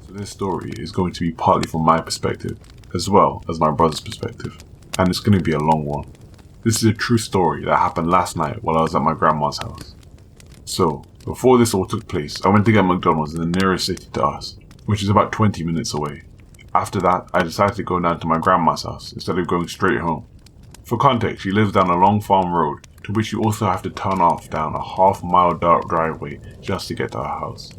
So this story is going to be partly from my perspective, as well as my brother's perspective, and it's going to be a long one. This is a true story that happened last night while I was at my grandma's house. So, before this all took place, I went to get McDonald's in the nearest city to us, which is about 20 minutes away. After that, I decided to go down to my grandma's house instead of going straight home. For context, she lives down a long farm road, to which you also have to turn off down a half-mile dirt driveway just to get to her house.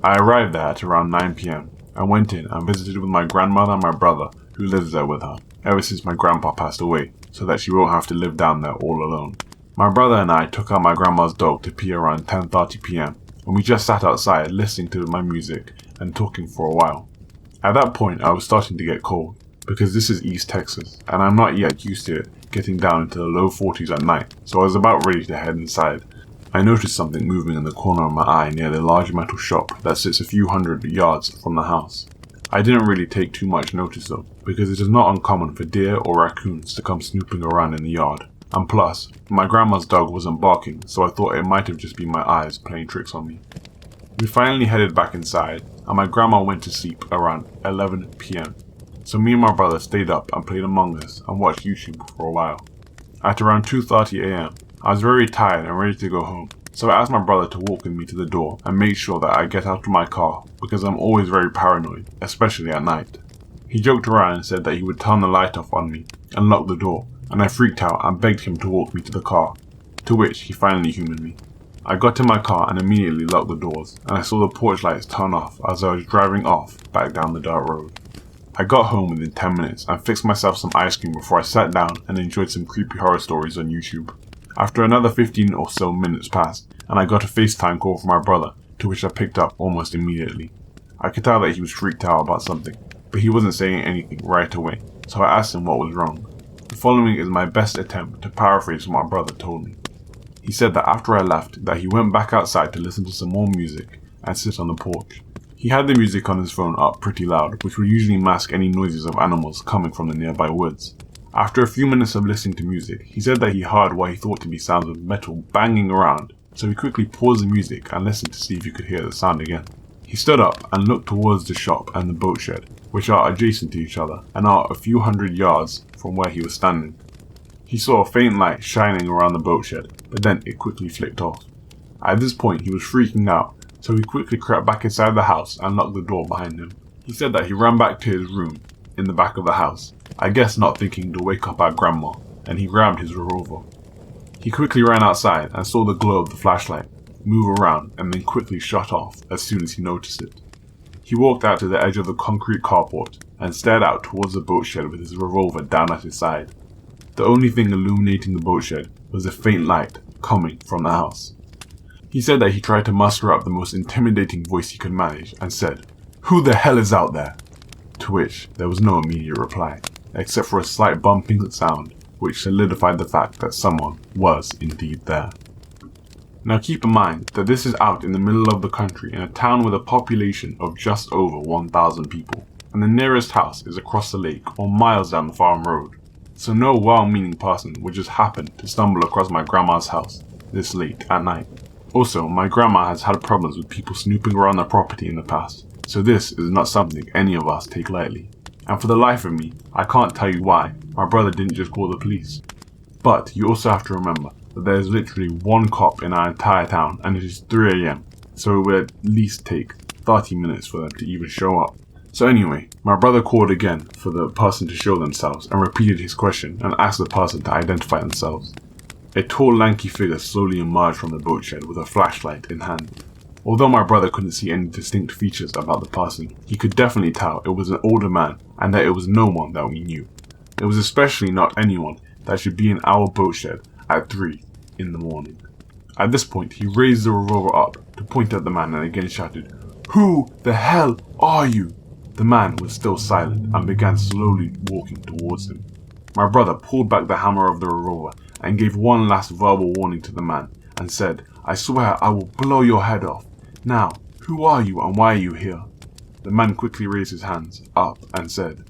I arrived there at around 9 PM and went in and visited with my grandmother and my brother, who lives there with her, ever since my grandpa passed away, so that she won't have to live down there all alone. My brother and I took out my grandma's dog to pee around 10:30 PM, and we just sat outside listening to my music and talking for a while. At that point, I was starting to get cold, because this is East Texas, and I'm not yet used to it getting down into the low 40s at night, so I was about ready to head inside. I noticed something moving in the corner of my eye near the large metal shop that sits a few hundred yards from the house. I didn't really take too much notice though, because it is not uncommon for deer or raccoons to come snooping around in the yard. And plus, my grandma's dog wasn't barking, so I thought it might have just been my eyes playing tricks on me. We finally headed back inside, and my grandma went to sleep around 11 PM. So me and my brother stayed up and played Among Us and watched YouTube for a while. At around 2:30 AM, I was very tired and ready to go home, so I asked my brother to walk with me to the door and make sure that I get out of my car, because I'm always very paranoid, especially at night. He joked around and said that he would turn the light off on me and lock the door, and I freaked out and begged him to walk me to the car, to which he finally humored me. I got in my car and immediately locked the doors, and I saw the porch lights turn off as I was driving off back down the dirt road. I got home within 10 minutes and fixed myself some ice cream before I sat down and enjoyed some creepy horror stories on YouTube. After another 15 or so minutes passed, and I got a FaceTime call from my brother, to which I picked up almost immediately. I could tell that he was freaked out about something, but he wasn't saying anything right away, so I asked him what was wrong. The following is my best attempt to paraphrase what my brother told me. He said that after I left, that he went back outside to listen to some more music and sit on the porch. He had the music on his phone up pretty loud, which would usually mask any noises of animals coming from the nearby woods. After a few minutes of listening to music, he said that he heard what he thought to be sounds of metal banging around, so he quickly paused the music and listened to see if he could hear the sound again. He stood up and looked towards the shop and the boat shed, which are adjacent to each other and are a few hundred yards from where he was standing. He saw a faint light shining around the boat shed, but then it quickly flicked off. At this point, he was freaking out, so he quickly crept back inside the house and locked the door behind him. He said that he ran back to his room in the back of the house, I guess not thinking to wake up our grandma, and he grabbed his revolver. He quickly ran outside and saw the glow of the flashlight move around and then quickly shut off as soon as he noticed it. He walked out to the edge of the concrete carport and stared out towards the boat shed with his revolver down at his side. The only thing illuminating the boat shed was a faint light coming from the house. He said that he tried to muster up the most intimidating voice he could manage and said, "Who the hell is out there?" To which there was no immediate reply, except for a slight bumping sound which solidified the fact that someone was indeed there. Now keep in mind that this is out in the middle of the country in a town with a population of just over 1,000 people, and the nearest house is across the lake or miles down the farm road, so no well-meaning person would just happen to stumble across my grandma's house this late at night. Also, my grandma has had problems with people snooping around their property in the past, so this is not something any of us take lightly. And for the life of me, I can't tell you why my brother didn't just call the police. But you also have to remember that there is literally one cop in our entire town and it is 3 AM, so it would at least take 30 minutes for them to even show up. So anyway, my brother called again for the person to show themselves and repeated his question and asked the person to identify themselves. A tall, lanky figure slowly emerged from the boat shed with a flashlight in hand. Although my brother couldn't see any distinct features about the person, he could definitely tell it was an older man and that it was no one that we knew. It was especially not anyone that should be in our boat shed at 3 in the morning. At this point, he raised the revolver up to point at the man and again shouted, "Who the hell are you?" The man was still silent and began slowly walking towards him. My brother pulled back the hammer of the revolver and gave one last verbal warning to the man and said, "I swear I will blow your head off. Now, who are you and why are you here?" The man quickly raised his hands up and said,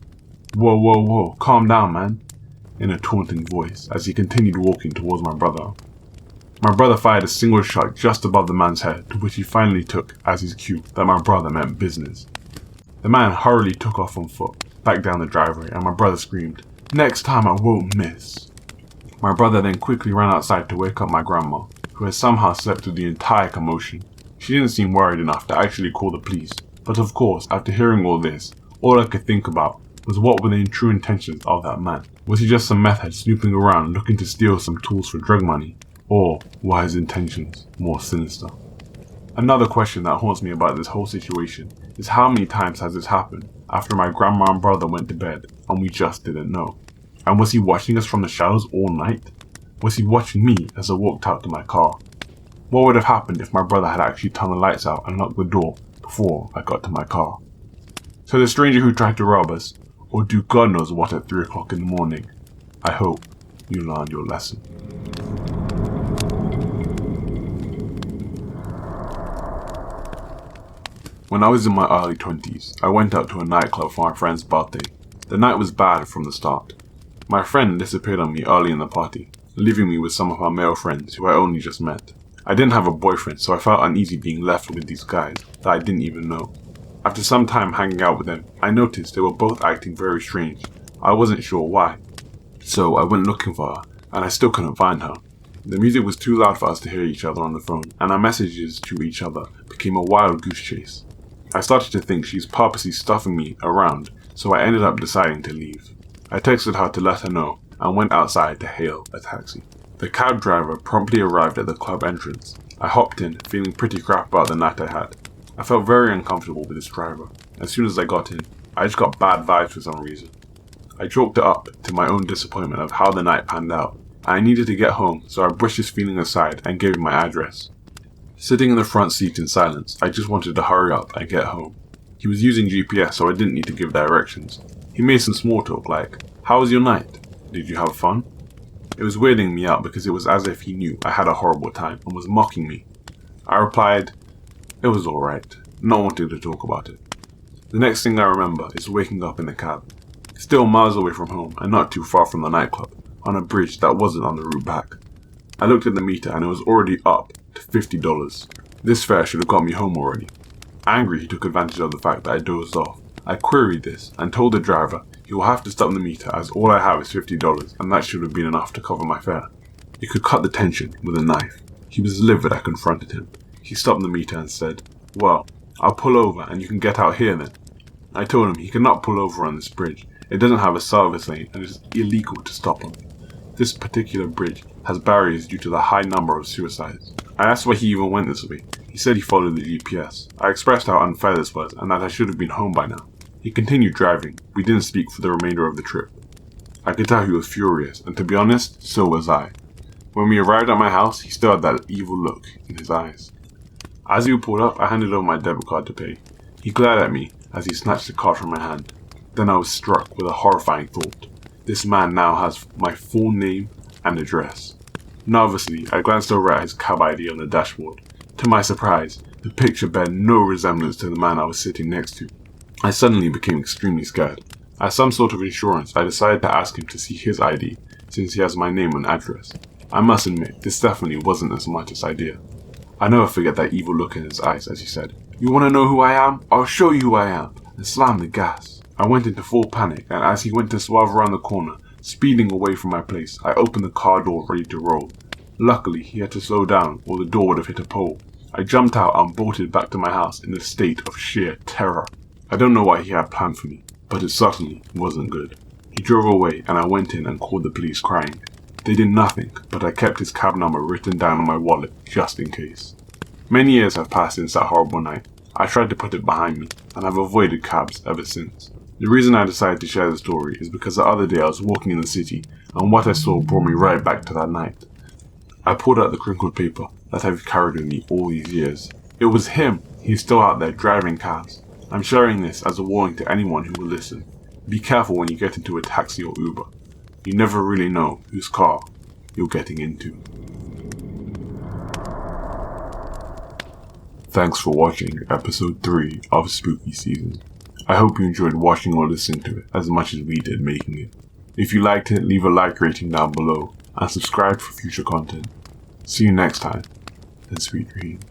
"Whoa, whoa, whoa, calm down, man," in a taunting voice as he continued walking towards my brother. My brother fired a single shot just above the man's head, to which he finally took as his cue that my brother meant business. The man hurriedly took off on foot, back down the driveway, and my brother screamed, "Next time I won't miss." My brother then quickly ran outside to wake up my grandma, who had somehow slept through the entire commotion. She didn't seem worried enough to actually call the police, but of course, after hearing all this, all I could think about was what were the true intentions of that man. Was he just some meth head snooping around looking to steal some tools for drug money? Or were his intentions more sinister? Another question that haunts me about this whole situation is how many times has this happened after my grandma and brother went to bed and we just didn't know? And was he watching us from the shadows all night? Was he watching me as I walked out to my car? What would have happened if my brother had actually turned the lights out and locked the door before I got to my car? So the stranger who tried to rob us, or do God knows what at 3 o'clock in the morning, I hope you learned your lesson. When I was in my early 20s, I went out to a nightclub for my friend's birthday. The night was bad from the start. My friend disappeared on me early in the party, leaving me with some of her male friends who I only just met. I didn't have a boyfriend, so I felt uneasy being left with these guys that I didn't even know. After some time hanging out with them, I noticed they were both acting very strange. I wasn't sure why. So I went looking for her, and I still couldn't find her. The music was too loud for us to hear each other on the phone, and our messages to each other became a wild goose chase. I started to think she's purposely stuffing me around, so I ended up deciding to leave. I texted her to let her know, and went outside to hail a taxi. The cab driver promptly arrived at the club entrance. I hopped in, feeling pretty crap about the night I had. I felt very uncomfortable with this driver. As soon as I got in, I just got bad vibes for some reason. I chalked it up to my own disappointment of how the night panned out. I needed to get home, so I brushed this feeling aside and gave him my address. Sitting in the front seat in silence, I just wanted to hurry up and get home. He was using GPS, so I didn't need to give directions. He made some small talk like, "How was your night? Did you have fun?" It was weirding me out because it was as if he knew I had a horrible time and was mocking me. I replied, "It was alright," not wanting to talk about it. The next thing I remember is waking up in the cab, still miles away from home and not too far from the nightclub, on a bridge that wasn't on the route back. I looked at the meter and it was already up to $50. This fare should have got me home already. Angry, he took advantage of the fact that I dozed off. I queried this and told the driver he will have to stop the meter as all I have is $50 and that should have been enough to cover my fare. He could cut the tension with a knife. He was livid. I confronted him. He stopped the meter and said, "Well, I'll pull over and you can get out here then." I told him he could not pull over on this bridge. It doesn't have a service lane and it is illegal to stop him. This particular bridge has barriers due to the high number of suicides. I asked why he even went this way. He said he followed the GPS. I expressed how unfair this was and that I should have been home by now. He continued driving. We didn't speak for the remainder of the trip. I could tell he was furious, and to be honest, so was I. When we arrived at my house, he still had that evil look in his eyes. As we pulled up, I handed over my debit card to pay. He glared at me as he snatched the card from my hand. Then I was struck with a horrifying thought. This man now has my full name and address. Nervously, I glanced over at his cab ID on the dashboard. To my surprise, the picture bore no resemblance to the man I was sitting next to. I suddenly became extremely scared. As some sort of insurance, I decided to ask him to see his ID, since he has my name and address. I must admit, this definitely wasn't a smartest idea. I never forget that evil look in his eyes as he said, "You want to know who I am? I'll show you who I am," and slammed the gas. I went into full panic, and as he went to swerve around the corner, speeding away from my place, I opened the car door ready to roll. Luckily, he had to slow down or the door would have hit a pole. I jumped out and bolted back to my house in a state of sheer terror. I don't know what he had planned for me, but it certainly wasn't good. He drove away and I went in and called the police crying. They did nothing, but I kept his cab number written down on my wallet just in case. Many years have passed since that horrible night. I tried to put it behind me, and I've avoided cabs ever since. The reason I decided to share the story is because the other day I was walking in the city, and what I saw brought me right back to that night. I pulled out the crinkled paper that I've carried with me all these years. It was him. He's still out there driving cabs. I'm sharing this as a warning to anyone who will listen. Be careful when you get into a taxi or Uber. You never really know whose car you're getting into. Thanks for watching episode 3 of Spooky Season. I hope you enjoyed watching or listening to it as much as we did making it. If you liked it, leave a like rating down below and subscribe for future content. See you next time, and sweet dreams.